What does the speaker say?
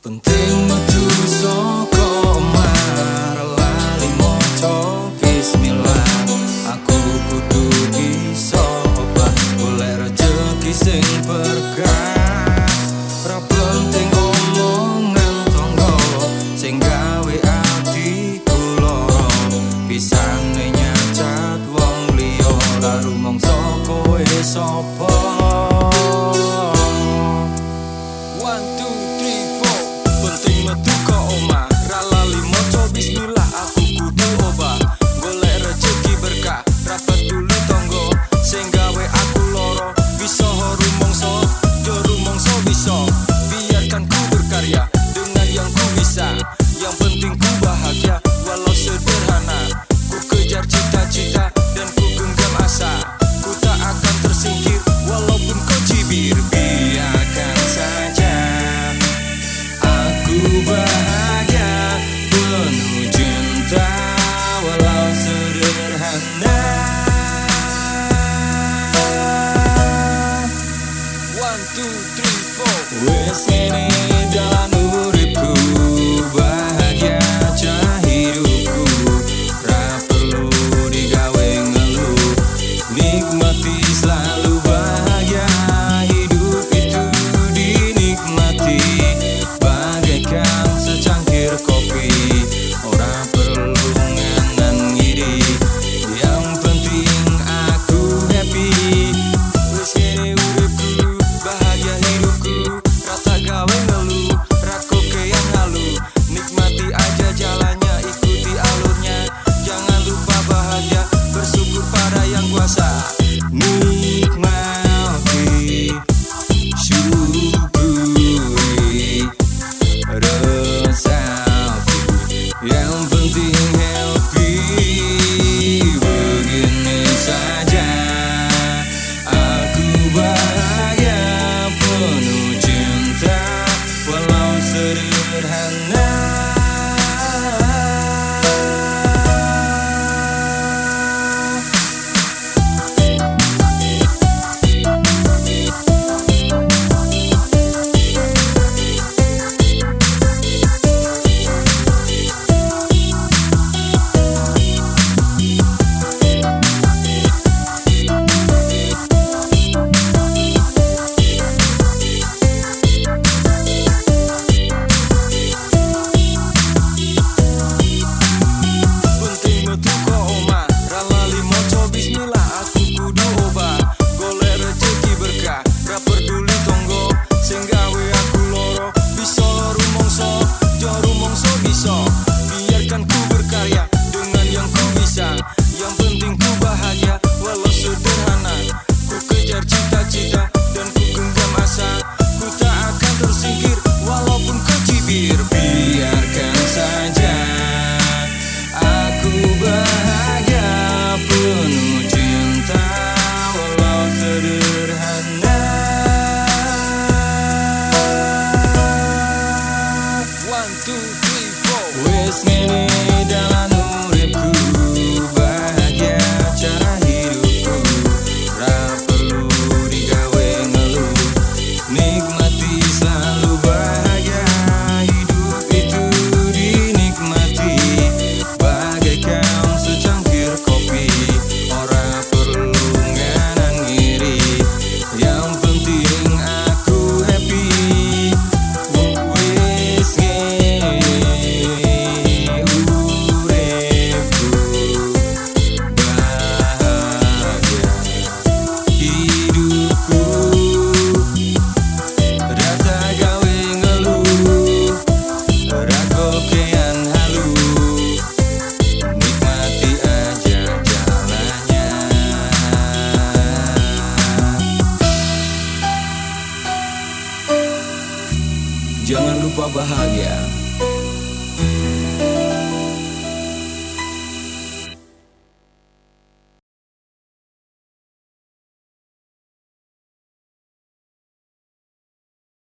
Penting metu saka omah, lali maca bismillah. Aku kudu bisa obah, golek rejeki sing berkah. Ora penting omongan tangga sing gawe atiku lara. Pisane nyacat wong liya, ora rumangsa kowe sapa. Metu ka omah, ra lali maca bismillah. Aku kudu obah, golek rejeki berkah. Ra peduli tangga sing gawe aku lara. Bisa rumangsa, yo rumangsa bisa. Biarkan ku berkarya dengan yang ku bisa. Yang penting ku bahagia walau sederhana. Ku kejar cita-cita dan ku genggam asa. Ku tak akan tersingkir walaupun kau cibir. Biarkan saja aku bahagia penuh cinta walau sederhana. 1, 2, 3, 4. Wes ini jalan uripku, bahagia cah hidupku. Ra perlu digawe ngeluh, nikmati selalu bahagia. Hidup itu dinikmati bagaikan secangkir kopi. Ora perlu nganan ngiri, yang penting aku happy. Wes kene uripku, bahagia hidupku. Rata gawe ngeluh, rako yang halu. Nikmati aja jalannya, ikuti alurnya. Jangan lupa bahagia, bersyukur pada yang kuasa. Nikmati, syukuri, resapi, yang penting happy. Begini saja aku bahagia penuh cinta walau sederhana. Biarkan ku berkarya dengan yang ku bisa. Yang penting ku bahagia walau sederhana. Ku kejar cita-cita dan ku genggam asa. Ku tak akan tersingkir walaupun kau cibir. Biarkan saja aku bahagia penuh cinta walau sederhana. 1, 2, 3, 4. Wes ngene dalan uripku, bahagia cara hidupku. Ra perlu digawe ngeluh, nikmati selalu bahagia. Hidup itu dinikmati bagaikan secangkir kopi. Ora perlu nganan ngiri, yang penting aku happy. Wes jangan lupa bahagia.